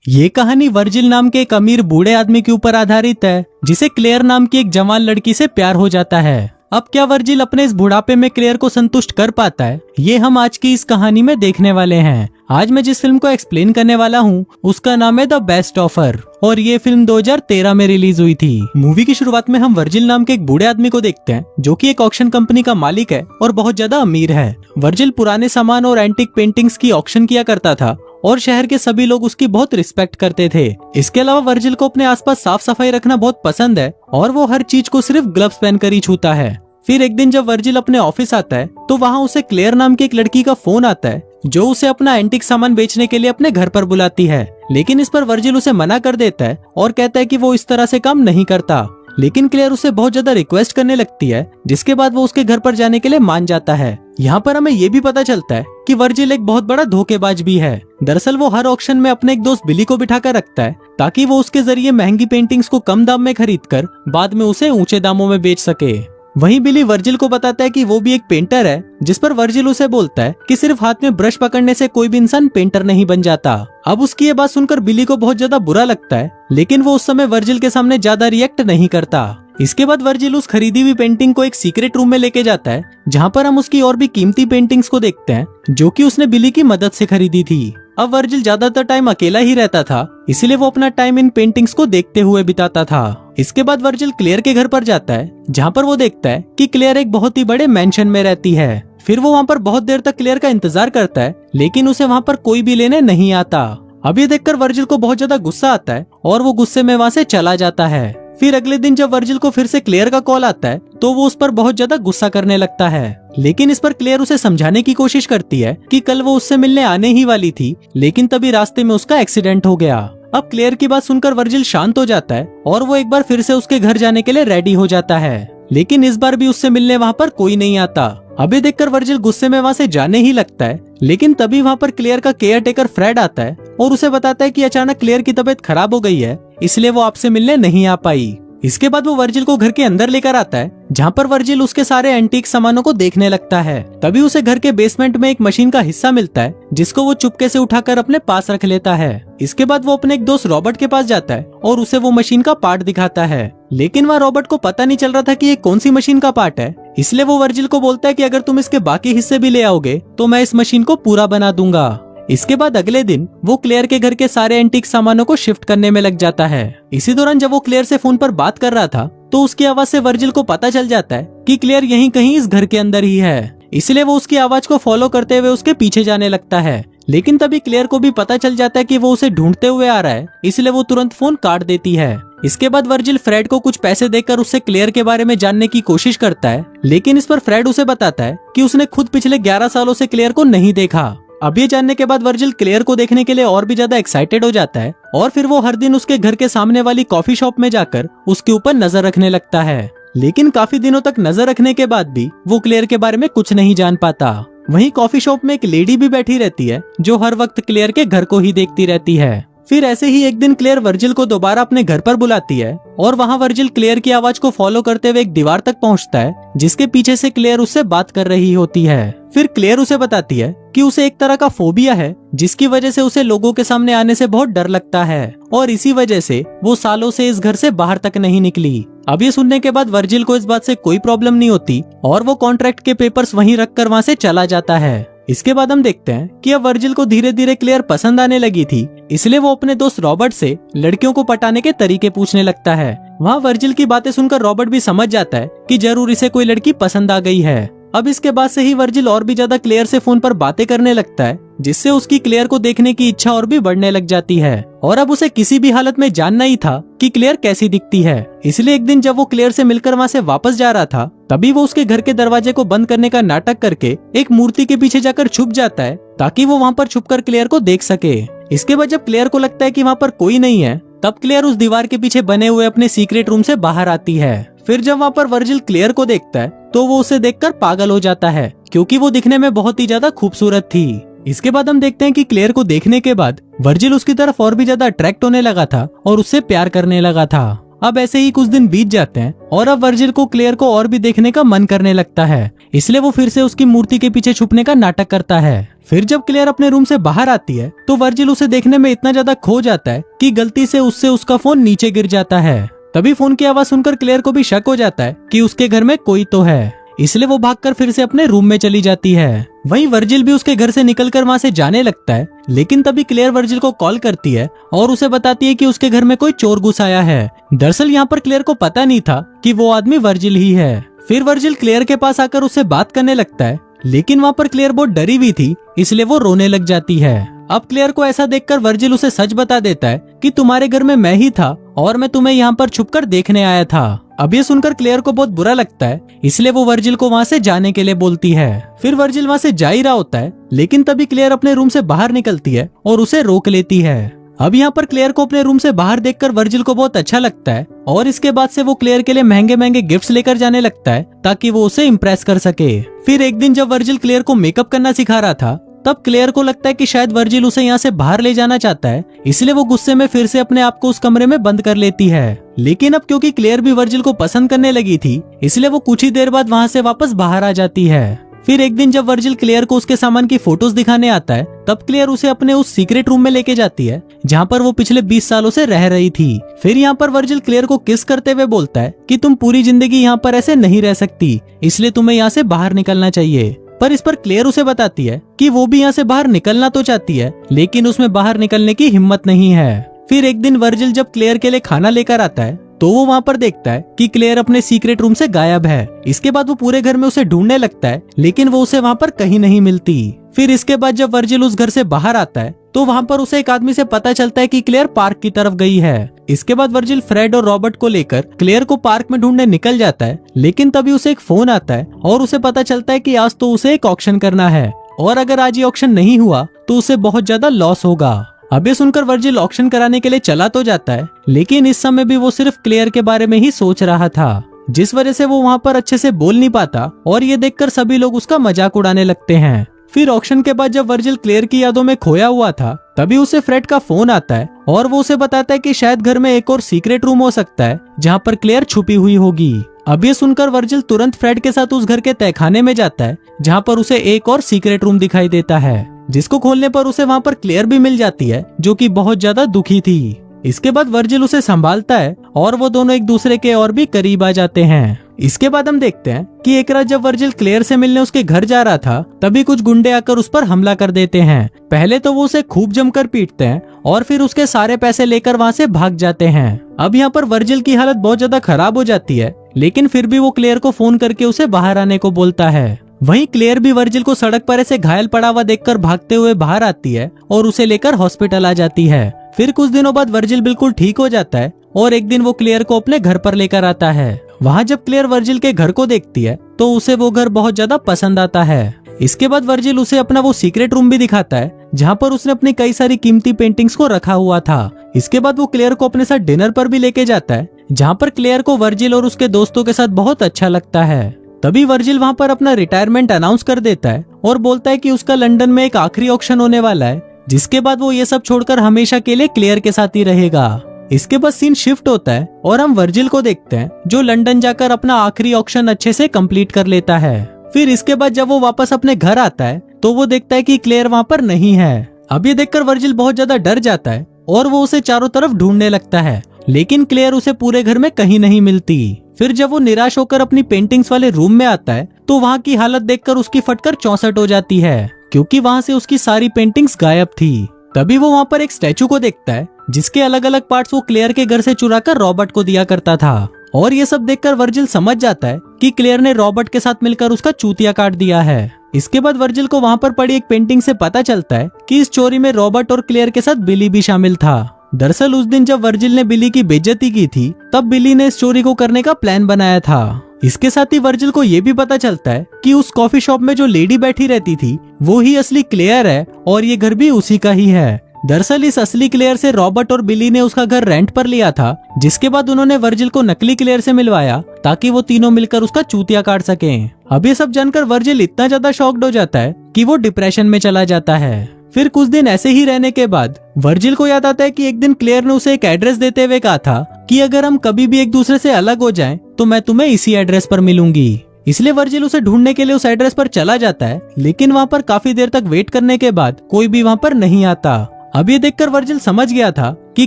ये कहानी वर्जिल नाम के एक अमीर बूढ़े आदमी के ऊपर आधारित है जिसे क्लेयर नाम की एक जवान लड़की से प्यार हो जाता है। अब क्या वर्जिल अपने इस बुढ़ापे में क्लेयर को संतुष्ट कर पाता है, ये हम आज की इस कहानी में देखने वाले हैं। आज मैं जिस फिल्म को एक्सप्लेन करने वाला हूँ उसका नाम है द बेस्ट ऑफर और ये फिल्म 2013 में रिलीज हुई थी। मूवी की शुरुआत में हम वर्जिल नाम के एक बूढ़े आदमी को देखते हैं जो कि एक ऑक्शन कंपनी का मालिक है और बहुत ज्यादा अमीर है। वर्जिल पुराने सामान और एंटीक पेंटिंग्स की ऑक्शन किया करता था और शहर के सभी लोग उसकी बहुत रिस्पेक्ट करते थे। इसके अलावा वर्जिल को अपने आसपास साफ सफाई रखना बहुत पसंद है और वो हर चीज को सिर्फ ग्लव्स पहनकर ही छूता है। फिर एक दिन जब वर्जिल अपने ऑफिस आता है तो वहाँ उसे क्लेयर नाम की एक लड़की का फोन आता है जो उसे अपना एंटीक सामान बेचने के लिए अपने घर पर बुलाती है, लेकिन इस पर वर्जिल उसे मना कर देता है और कहता है कि वो इस तरह से काम नहीं करता। लेकिन क्लेयर उसे बहुत ज्यादा रिक्वेस्ट करने लगती है जिसके बाद वो उसके घर पर जाने के लिए मान जाता है। यहाँ पर हमें ये भी पता चलता है कि वर्जिल एक बहुत बड़ा धोखेबाज भी है। दरअसल वो हर ऑक्शन में अपने एक दोस्त बिली को बिठाकर रखता है ताकि वो उसके जरिए महंगी पेंटिंग्स को कम दाम में खरीद कर बाद में उसे ऊंचे दामों में बेच सके। वहीं बिली वर्जिल को बताता है कि वो भी एक पेंटर है, जिस पर वर्जिल उसे बोलता है कि सिर्फ हाथ में ब्रश पकड़ने से कोई भी इंसान पेंटर नहीं बन जाता। अब उसकी ये बात सुनकर बिली को बहुत ज्यादा बुरा लगता है, लेकिन वो उस समय वर्जिल के सामने ज्यादा रिएक्ट नहीं करता। इसके बाद वर्जिल उस खरीदी हुई पेंटिंग को एक सीक्रेट रूम में लेके जाता है जहाँ पर हम उसकी और भी कीमती पेंटिंग्स को देखते हैं जो कि उसने बिली की मदद से खरीदी थी। अब वर्जिल ज्यादातर टाइम अकेला ही रहता था, इसलिए वो अपना टाइम इन पेंटिंग्स को देखते हुए बिताता था। इसके बाद वर्जिल क्लेयर के घर पर जाता है जहाँ पर वो देखता है कि क्लेयर एक बहुत ही बड़े मेंशन में रहती है। फिर वो वहाँ पर बहुत देर तक क्लेयर का इंतजार करता है, लेकिन उसे वहाँ पर कोई भी लेने नहीं आता। अब ये देखकर वर्जिल को बहुत ज्यादा गुस्सा आता है और वो गुस्से में वहाँ से चला जाता है। फिर अगले दिन जब वर्जिल को फिर से क्लेयर का कॉल आता है तो वो उस पर बहुत ज्यादा गुस्सा करने लगता है, लेकिन इस पर क्लेयर उसे समझाने की कोशिश करती है कि कल वो उससे मिलने आने ही वाली थी, लेकिन तभी रास्ते में उसका एक्सीडेंट हो गया। अब क्लेयर की बात सुनकर वर्जिल शांत हो जाता है और वो एक बार फिर से उसके घर जाने के लिए रेडी हो जाता है, लेकिन इस बार भी उससे मिलने वहाँ पर कोई नहीं आता। अभी देखकर वर्जिल गुस्से में वहाँ से जाने ही लगता है, लेकिन तभी वहाँ पर क्लेयर का केयर टेकर फ्रेड आता है और उसे बताता है कि अचानक क्लेयर की तबीयत खराब हो गई है, इसलिए वो आपसे मिलने नहीं आ पाई। इसके बाद वो वर्जिल को घर के अंदर लेकर आता है जहाँ पर वर्जिल उसके सारे एंटीक सामानों को देखने लगता है। तभी उसे घर के बेसमेंट में एक मशीन का हिस्सा मिलता है जिसको वो चुपके से उठाकर अपने पास रख लेता है। इसके बाद वो अपने एक दोस्त रॉबर्ट के पास जाता है और उसे वो मशीन का पार्ट दिखाता है, लेकिन वहाँ रॉबर्ट को पता नहीं चल रहा था कि ये कौन सी मशीन का पार्ट है, इसलिए वो वर्जिल को बोलता है कि अगर तुम इसके बाकी हिस्से भी ले आओगे तो मैं इस मशीन को पूरा बना दूंगा। इसके बाद अगले दिन वो क्लेयर के घर के सारे एंटीक सामानों को शिफ्ट करने में लग जाता है। इसी दौरान जब वो क्लेयर से फोन पर बात कर रहा था तो उसकी आवाज से वर्जिल को पता चल जाता है कि क्लेयर यहीं कहीं इस घर के अंदर ही है, इसलिए वो उसकी आवाज को फॉलो करते हुए उसके पीछे जाने लगता है। लेकिन तभी क्लेयर को भी पता चल जाता है कि वो उसे ढूंढते हुए आ रहा है, इसलिए वो तुरंत फोन काट देती है। इसके बाद वर्जिल फ्रेड को कुछ पैसे देकर उससे क्लेयर के बारे में जानने की कोशिश करता है, लेकिन इस पर फ्रेड उसे बताता है कि उसने खुद पिछले 11 सालों से क्लेयर को नहीं देखा। अब ये जानने के बाद वर्जिल क्लेयर को देखने के लिए और भी ज्यादा एक्साइटेड हो जाता है और फिर वो हर दिन उसके घर के सामने वाली कॉफी शॉप में जाकर उसके ऊपर नजर रखने लगता है, लेकिन काफी दिनों तक नजर रखने के बाद भी वो क्लेयर के बारे में कुछ नहीं जान पाता। वहीं कॉफी शॉप में एक लेडी भी बैठी रहती है जो हर वक्त क्लेयर के घर को ही देखती रहती है। फिर ऐसे ही एक दिन क्लेयर वर्जिल को दोबारा अपने घर पर बुलाती है और वहाँ वर्जिल क्लेयर की आवाज को फॉलो करते हुए एक दीवार तक पहुँचता है जिसके पीछे से क्लेयर उससे बात कर रही होती है। फिर क्लेयर उसे बताती है कि उसे एक तरह का फोबिया है जिसकी वजह से उसे लोगों के सामने आने से बहुत डर लगता है और इसी वजह से वो सालों से इस घर से बाहर तक नहीं निकली। अब ये सुनने के बाद वर्जिल को इस बात से कोई प्रॉब्लम नहीं होती और वो कॉन्ट्रैक्ट के पेपर्स वहीं रखकर वहाँ से चला जाता है। इसके बाद हम देखते हैं कि अब वर्जिल को धीरे धीरे क्लेयर पसंद आने लगी थी, इसलिए वो अपने दोस्त रॉबर्ट से लड़कियों को पटाने के तरीके पूछने लगता है। वहाँ वर्जिल की बातें सुनकर रॉबर्ट भी समझ जाता है कि जरूर इसे कोई लड़की पसंद आ गई है। अब इसके बाद से ही वर्जिल और भी ज्यादा क्लेयर से फोन पर बातें करने लगता है, जिससे उसकी क्लेयर को देखने की इच्छा और भी बढ़ने लग जाती है और अब उसे किसी भी हालत में जानना ही था कि क्लेयर कैसी दिखती है। इसलिए एक दिन जब वो क्लेयर से मिलकर वहाँ से वापस जा रहा था तभी वो उसके घर के दरवाजे को बंद करने का नाटक करके एक मूर्ति के पीछे जाकर छुप जाता है ताकि वो वहाँ पर छुपकर क्लेयर को देख सके। इसके बाद जब क्लेयर को लगता है कि वहाँ पर कोई नहीं है तब क्लेयर उस दीवार के पीछे बने हुए अपने सीक्रेट रूम से बाहर आती है। फिर जब वहाँ पर वर्जिल क्लेयर को देखता है तो वो उसे देखकर पागल हो जाता है क्योंकि वो दिखने में बहुत ही ज्यादा खूबसूरत थी। इसके बाद हम देखते हैं कि क्लेयर को देखने के बाद वर्जिल उसकी तरफ और भी ज्यादा अट्रैक्ट होने लगा था और उससे प्यार करने लगा था। अब ऐसे ही कुछ दिन बीत जाते हैं और अब वर्जिल को क्लेयर को और भी देखने का मन करने लगता है, इसलिए वो फिर से उसकी मूर्ति के पीछे छुपने का नाटक करता है। फिर जब क्लेयर अपने रूम से बाहर आती है तो वर्जिल उसे देखने में इतना ज्यादा खो जाता है कि गलती से उससे उसका फोन नीचे गिर जाता है। तभी फोन की आवाज सुनकर क्लेयर को भी शक हो जाता है कि उसके घर में कोई तो है, इसलिए वो भागकर फिर से अपने रूम में चली जाती है। वहीं वर्जिल भी उसके घर से निकलकर वहाँ से जाने लगता है, लेकिन तभी क्लेयर वर्जिल को कॉल करती है और उसे बताती है कि उसके घर में कोई चोर घुस आया है। दरअसल यहाँ पर क्लेयर को पता नहीं था कि वो आदमी वर्जिल ही है। फिर वर्जिल क्लेयर के पास आकर उससे बात करने लगता है, लेकिन वहाँ पर क्लेयर बहुत डरी हुई थी, इसलिए वो रोने लग जाती है। अब क्लेयर को ऐसा देखकर वर्जिल उसे सच बता देता है कि तुम्हारे घर में मैं ही था और मैं तुम्हें यहाँ पर छुपकर देखने आया था। अब ये सुनकर क्लेयर को बहुत बुरा लगता है, इसलिए वो वर्जिल को वहाँ से जाने के लिए बोलती है। फिर वर्जिल वहाँ से जा ही रहा होता है, लेकिन तभी क्लेयर अपने रूम से बाहर निकलती है और उसे रोक लेती है। अब यहाँ पर क्लेयर को अपने रूम से बाहर देखकर वर्जिल को बहुत अच्छा लगता है और इसके बाद से वो क्लेयर के लिए महंगे महंगे गिफ्ट्स लेकर जाने लगता है ताकि वो उसे इम्प्रेस कर सके। फिर एक दिन जब वर्जिल क्लेयर को मेकअप करना सिखा रहा था, तब क्लेयर को लगता है कि शायद वर्जिल उसे यहाँ से बाहर ले जाना चाहता है, इसलिए वो गुस्से में फिर से अपने आप को उस कमरे में बंद कर लेती है। लेकिन अब क्योंकि क्लेयर भी वर्जिल को पसंद करने लगी थी, इसलिए वो कुछ ही देर बाद वहाँ से वापस बाहर आ जाती है। फिर एक दिन जब वर्जिल क्लेयर को उसके सामान की फोटोज दिखाने आता है, तब क्लेयर उसे अपने उस सीक्रेट रूम में लेके जाती है जहाँ पर वो पिछले 20 सालों से रह रही थी। फिर यहाँ पर वर्जिल क्लेयर को किस करते हुए बोलता है कि तुम पूरी जिंदगी यहाँ पर ऐसे नहीं रह सकती, इसलिए तुम्हें यहाँ से बाहर निकलना चाहिए। पर इस पर क्लेयर उसे बताती है कि वो भी यहाँ से बाहर निकलना तो चाहती है, लेकिन उसमें बाहर निकलने की हिम्मत नहीं है। फिर एक दिन वर्जिल जब क्लेयर के लिए खाना लेकर आता है तो वो वहाँ पर देखता है कि क्लेयर अपने सीक्रेट रूम से गायब है। इसके बाद वो पूरे घर में उसे ढूंढने लगता है, लेकिन वो उसे वहाँ पर कहीं नहीं मिलती। फिर इसके बाद जब वर्जिल उस घर से बाहर आता है तो वहाँ पर उसे एक आदमी से पता चलता है कि क्लेयर पार्क की तरफ गई है। इसके बाद वर्जिल फ्रेड और रॉबर्ट को लेकर क्लेयर को पार्क में ढूंढने निकल जाता है, लेकिन तभी उसे एक फोन आता है और उसे पता चलता है कि आज तो उसे एक ऑक्शन करना है और अगर आज ये ऑक्शन नहीं हुआ तो उसे बहुत ज्यादा लॉस होगा। अब ये सुनकर वर्जिल ऑक्शन कराने के लिए चला तो जाता है, लेकिन इस समय भी वो सिर्फ क्लेयर के बारे में ही सोच रहा था, जिस वजह से वो वहाँ पर अच्छे से बोल नहीं पाता और ये देखकर सभी लोग उसका मजाक उड़ाने लगते हैं। फिर ऑक्शन के बाद जब वर्जिल क्लेयर की यादों में खोया हुआ था, तभी उसे फ्रेड का फोन आता है और वो उसे बताता है कि शायद घर में एक और सीक्रेट रूम हो सकता है जहाँ पर क्लेयर छुपी हुई होगी। अब ये सुनकर वर्जिल तुरंत फ्रेड के साथ उस घर के तहखाने में जाता है जहाँ पर उसे एक और सीक्रेट रूम दिखाई देता है, जिसको खोलने पर उसे वहाँ पर क्लेयर भी मिल जाती है जो कि बहुत ज्यादा दुखी थी। इसके बाद वर्जिल उसे संभालता है और वो दोनों एक दूसरे के और भी करीब आ जाते हैं। इसके बाद हम देखते हैं कि एक रात जब वर्जिल क्लेयर से मिलने उसके घर जा रहा था, तभी कुछ गुंडे आकर उस पर हमला कर देते हैं। पहले तो वो उसे खूब जमकर पीटते हैं और फिर उसके सारे पैसे लेकर वहाँ से भाग जाते हैं। अब यहाँ पर वर्जिल की हालत बहुत ज्यादा खराब हो जाती है, लेकिन फिर भी वो क्लेयर को फोन करके उसे बाहर आने को बोलता है। वहीं क्लेयर भी वर्जिल को सड़क पर ऐसे घायल पड़ा हुआ देखकर भागते हुए बाहर आती है और उसे लेकर हॉस्पिटल आ जाती है। फिर कुछ दिनों बाद वर्जिल बिल्कुल ठीक हो जाता है और एक दिन वो क्लेयर को अपने घर पर लेकर आता है। वहाँ जब क्लेयर वर्जिल के घर को देखती है तो उसे वो घर बहुत ज्यादा पसंद आता है। इसके बाद वर्जिल उसे अपना वो सीक्रेट रूम भी दिखाता है जहाँ पर उसने अपनी कई सारी कीमती पेंटिंग्स को रखा हुआ था। इसके बाद वो क्लेयर को अपने साथ डिनर पर भी लेके जाता है, जहाँ पर क्लेयर को वर्जिल और उसके दोस्तों के साथ बहुत अच्छा लगता है। तभी वर्जिल वहाँ पर अपना रिटायरमेंट अनाउंस कर देता है और बोलता है कि उसका लंदन में एक आखिरी ऑक्शन होने वाला है, जिसके बाद वो ये सब छोड़कर हमेशा के लिए क्लेयर के साथ ही रहेगा। इसके बाद सीन शिफ्ट होता है और हम वर्जिल को देखते हैं जो लंदन जाकर अपना आखिरी ऑक्शन अच्छे से कंप्लीट कर लेता है। फिर इसके बाद जब वो वापस अपने घर आता है तो वो देखता है कि क्लेयर वहाँ पर नहीं है। अब ये देखकर वर्जिल बहुत ज्यादा डर जाता है और वो उसे चारों तरफ ढूंढने लगता है, लेकिन क्लेयर उसे पूरे घर में कहीं नहीं मिलती। फिर जब वो निराश होकर अपनी पेंटिंग्स वाले रूम में आता है तो वहाँ की हालत देखकर उसकी फटकर 64 हो जाती है, क्योंकि वहाँ से उसकी सारी पेंटिंग्स गायब थी। तभी वो वहाँ पर एक स्टैचू को देखता है जिसके अलग अलग पार्ट्स वो क्लेयर के घर से चुराकर रॉबर्ट को दिया करता था, और ये सब देखकर वर्जिल समझ जाता है कि क्लेयर ने रॉबर्ट के साथ मिलकर उसका चूतिया काट दिया है। इसके बाद वर्जिल को वहाँ पर पड़ी एक पेंटिंग से पता चलता है कि इस चोरी में रॉबर्ट और क्लेयर के साथ बिली भी शामिल था। दरअसल उस दिन जब वर्जिल ने बिली की बेइज्जती की थी, तब बिली ने इस चोरी को करने का प्लान बनाया था। इसके साथ ही वर्जिल को ये भी पता चलता है कि उस कॉफी शॉप में जो लेडी बैठी रहती थी वो ही असली क्लेयर है और ये घर भी उसी का ही है। दरअसल इस असली क्लेयर से रॉबर्ट और बिली ने उसका घर रेंट पर लिया था, जिसके बाद उन्होंने वर्जिल को नकली क्लेयर से मिलवाया ताकि वो तीनों मिलकर उसका चूतिया काट सकें। अब ये सब जानकर वर्जिल इतना ज्यादा शॉक्ड हो जाता है कि वो डिप्रेशन में चला जाता है। फिर कुछ दिन ऐसे ही रहने के बाद वर्जिल को याद आता है कि एक दिन क्लेयर ने उसे एक एड्रेस देते हुए कहा था कि अगर हम कभी भी एक दूसरे से अलग हो जाएं तो मैं तुम्हें इसी एड्रेस पर मिलूंगी। इसलिए वर्जिल उसे ढूंढने के लिए उस एड्रेस पर चला जाता है, लेकिन वहाँ पर काफी देर तक वेट करने के बाद कोई भी वहाँ पर नहीं आता। अब ये देखकर वर्जिल समझ गया था कि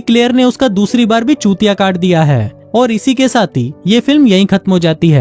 क्लेयर ने उसका दूसरी बार भी चूतिया काट दिया है। और इसी के साथ ही ये फिल्म यहीं खत्म हो जाती है।